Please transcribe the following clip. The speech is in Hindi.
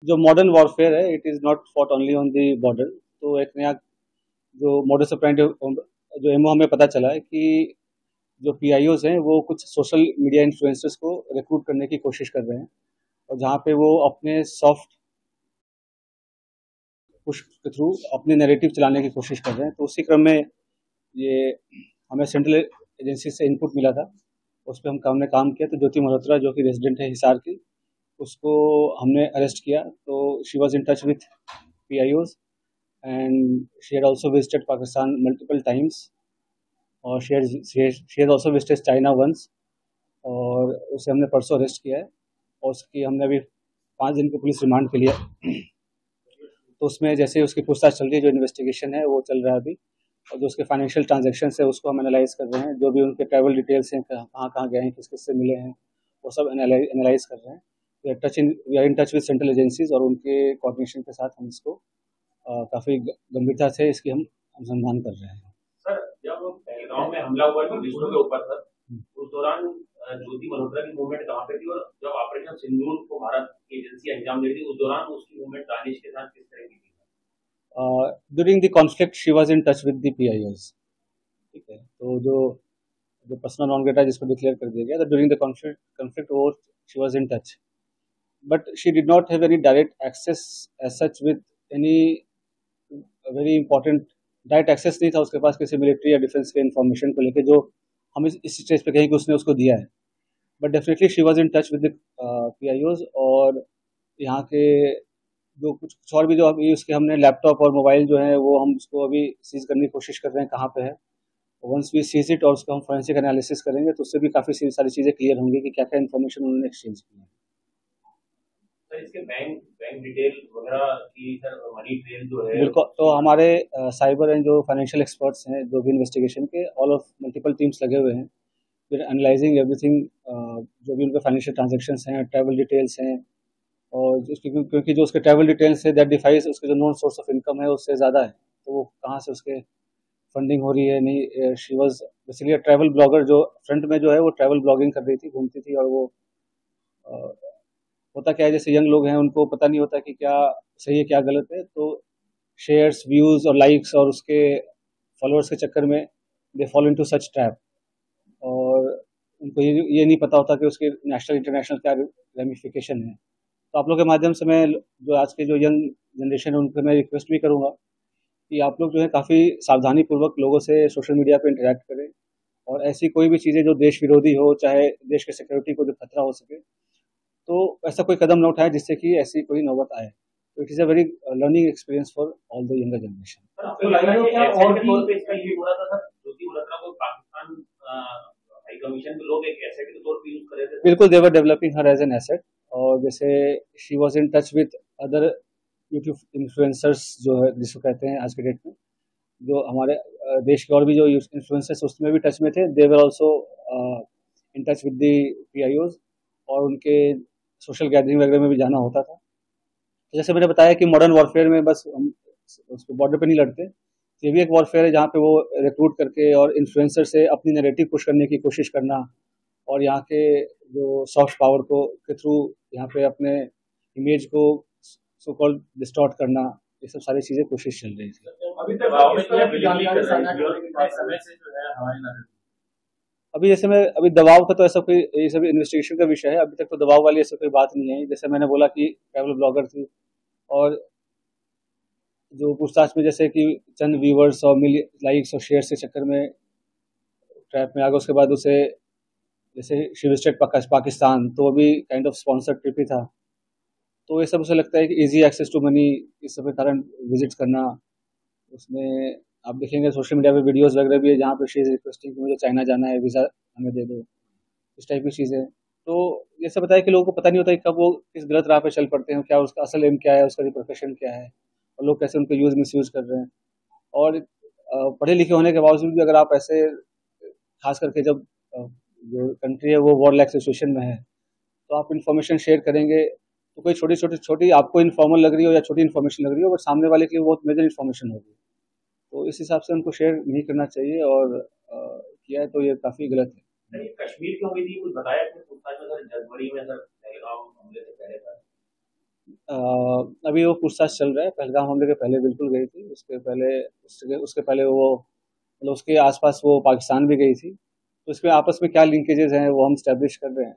जो मॉडर्न वॉरफेयर है it is not fought only on the border. तो एक नया जो मॉडर्स ऑपरेंडी जो एमओ हमें पता चला है कि जो पीआईओज हैं वो कुछ सोशल मीडिया इन्फ्लुएंसर्स को रिक्रूट करने की कोशिश कर रहे हैं, और जहाँ पे वो अपने सॉफ्ट पुश के थ्रू अपने नैरेटिव चलाने की कोशिश कर रहे हैं। तो उसी क्रम में ये हमें सेंट्रल एजेंसी से इनपुट मिला था, उस पर हमने काम किया। तो ज्योति मल्होत्रा जो कि रेजिडेंट है हिसार की, उसको हमने अरेस्ट किया। तो she was in touch with PIOs and she had also visited Pakistan multiple times, और she has also visited China once, और उसे हमने परसों अरेस्ट किया है। और उसकी हमने अभी 5 दिन के पुलिस रिमांड के लिए, तो उसमें जैसे उसकी पूछताछ चल रही है, जो इन्वेस्टिगेशन है वो चल रहा है अभी, और जो उसके फाइनेंशियल ट्रांजैक्शन है उसको हम एनालाइज कर रहे हैं। जो भी उनके ट्रैवल डिटेल्स हैं, कहाँ कहाँ गए हैं, किस किस से मिले हैं, वो सब एनालाइज कर रहे हैं। We are in touch with central agencies, और उनके कोऑर्डिनेशन के साथ हम इसको काफ़ी गंभीरता से इसकी हम अनुसंधान कर रहे हैं। सर, जब पहलगांव में हमला हुआ टूरिस्टों के ऊपर सर, उस दौरान ज्योति मल्होत्रा की मूवमेंट कहाँ पे थी, और जब ऑपरेशन सिंदूर को भारत की एजेंसी अंजाम दे रही थी उस दौरान उसकी मूवमेंट दानिश के साथ किस तरह की थी? During the conflict she was in touch with the पीआईओज। ठीक है, तो जो जो पर्सनल नॉन ग्रेटा जिसको डिक्लेयर कर दिया गया, तो ड्यूरिंग द कॉन्फ्लिक्ट वो she was in touch, but she did not have any direct access as such with any very important direct access नहीं था उसके पास किसी मिलिट्री या डिफेंस के इन्फॉर्मेशन को लेके, जो हम इस स्टेज पे कहीं कि उसने उसको दिया है। But definitely she was in touch with the पीआईओज, और यहाँ के जो कुछ और भी जो अभी उसके हमने लैपटॉप और मोबाइल जो है वो हम उसको अभी सीज करने की कोशिश कर रहे हैं कहाँ पे है। वंस वी सीज इट और उसको हम फोरेंसिक एनालिसिस करेंगे तो उससे भी काफ़ी सारी चीज़ें क्लियर होंगी कि क्या क्या इन्फॉर्मेशन उन्होंने एक्सचेंज की है। सर, इसके बैंक बैंक डिटेल वगैरह की सर मनी ट्रेल जो है बिल्कुल, तो हमारे साइबर एंड जो फाइनेंशियल एक्सपर्ट्स हैं जो भी इन्वेस्टिगेशन के, ऑल ऑफ मल्टीपल टीम्स लगे हुए हैं, फिर एनालाइजिंग एवरीथिंग, जो भी उनके फाइनेंशियल ट्रांजेक्शंस हैं, ट्रैवल डिटेल्स हैं, और क्योंकि जो उसके ट्रैवल डिटेल्स है दैट डिफाइज उसके जो नॉन सोर्स ऑफ इनकम है उससे ज़्यादा है, तो वो कहाँ से उसके फंडिंग हो रही है नहीं। She was basically travel blogger, जो फ्रंट में जो है वो ट्रैवल ब्लॉगिंग कर रही थी, घूमती थी, और वो होता क्या है जैसे यंग लोग हैं उनको पता नहीं होता कि क्या सही है क्या गलत है, तो शेयर्स, व्यूज और लाइक्स और उसके फॉलोअर्स के चक्कर में they follow into such trap, और उनको ये नहीं पता होता कि उसके नेशनल इंटरनेशनल क्या रेमिफिकेशन है। तो आप लोग के माध्यम से मैं जो आज के जो यंग जनरेशन है उनसे मैं रिक्वेस्ट भी करूंगा कि आप लोग जो है काफ़ी सावधानी पूर्वक लोगों से सोशल मीडिया पे इंटरेक्ट करें, और ऐसी कोई भी चीज़ें जो देश विरोधी हो, चाहे देश के सिक्योरिटी को जो खतरा हो सके, तो ऐसा कोई कदम न उठाए जिससे कि ऐसी कोई नौबत आए। तो it is a very learning experience for all the younger generation. Sir, आपको लग रहा है कि क्या और भी तौर पे इसका यूज हो रहा था सर? ज्योति मल्होत्रा को पाकिस्तान हाई कमीशन के लोग एक एसेट के तौर पे यूज कर रहे थे? बिल्कुल, they were developing her as an asset, और जैसे she was in touch with other YouTube influencers जो है जिसको कहते हैं आज के डेट में, जो हमारे देश के और भी जो इन्फ्लुएंसर्स उसमें भी टच में थे, they were also in touch with the PIOs, और उनके सोशल गैदरिंग वगैरह में भी जाना होता था। तो जैसे मैंने बताया कि मॉडर्न वॉरफेयर में बस हम उसको बॉर्डर पे नहीं लड़ते, ये भी एक वॉरफेयर है जहाँ पे वो रिक्रूट करके और इन्फ्लुएंसर से अपनी नैरेटिव पुश करने की कोशिश करना, और यहाँ के जो सॉफ्ट पावर को के थ्रू यहाँ पे अपने इमेज को सो कॉल्ड डिस्टॉर्ट करना, ये सब सारी चीज़ें कोशिश चल रही थी। अभी तक दबाव में जो है बिलीव कर रहे हैं और कितने समय से जो है हमारे नजर। अभी जैसे मैं अभी दबाव का तो ऐसा कोई, ये सब इन्वेस्टिगेशन का विषय है, अभी तक तो दबाव वाली ऐसा कोई बात नहीं है। जैसे मैंने बोला कि ट्रैवल ब्लॉगर थी, और जो पूछताछ में जैसे कि चंद व्यूवर्स और लाइक्स और शेयर के चक्कर में ट्रैप में आ गया, उसके बाद उसे जैसे शी विजिटेड पाकिस्तान, तो वो भी काइंड ऑफ स्पॉन्सर्ड ट्रिप ही था। तो ये सब उसे लगता है कि इजी एक्सेस टू मनी, इस सब के कारण विजिट करना। उसमें आप देखेंगे सोशल मीडिया पे वीडियोस वगैरह भी है जहाँ पे शी इज रिक्वेस्टिंग कि मुझे चाइना जाना है, वीज़ा हमें दे दो, इस टाइप की चीज़ें। तो ये सब बताया कि लोगों को पता नहीं होता कि कब वो किस गलत राह पे चल पड़ते हैं, क्या उसका असल एम क्या है, उसका प्रोफेशन क्या है, और लोग कैसे उनको यूज़ मिस कर रहे हैं। और पढ़े लिखे होने के बावजूद भी अगर आप ऐसे, खास करके जब जो कंट्री है वो वॉर लाइक सिचुएशन में है, तो आप इन्फॉर्मेशन शेयर करेंगे तो कोई छोटी छोटी छोटी आपको इन्फॉर्मल लग रही हो या छोटी इन्फॉर्मेशन लग रही हो, बट सामने वाले के लिए बहुत मेजर इन्फॉर्मेशन होगी। तो इस हिसाब से उनको शेयर नहीं करना चाहिए, और किया है तो ये काफ़ी गलत है। सर, ये कश्मीर क्यों हुई थी, कुछ बताया आपने पूछताछ में सर? जनवरी में सर पहलगाम हमले से पहले सर अभी वो पूछताछ चल रहा है। पहलगाम हमले के पहले बिल्कुल गई थी, उसके पहले वो मतलब उसके आसपास वो पाकिस्तान भी गई थी। तो इसमें आपस में क्या लिंकेजेस हैं वो हम स्टैब्लिश कर रहे हैं।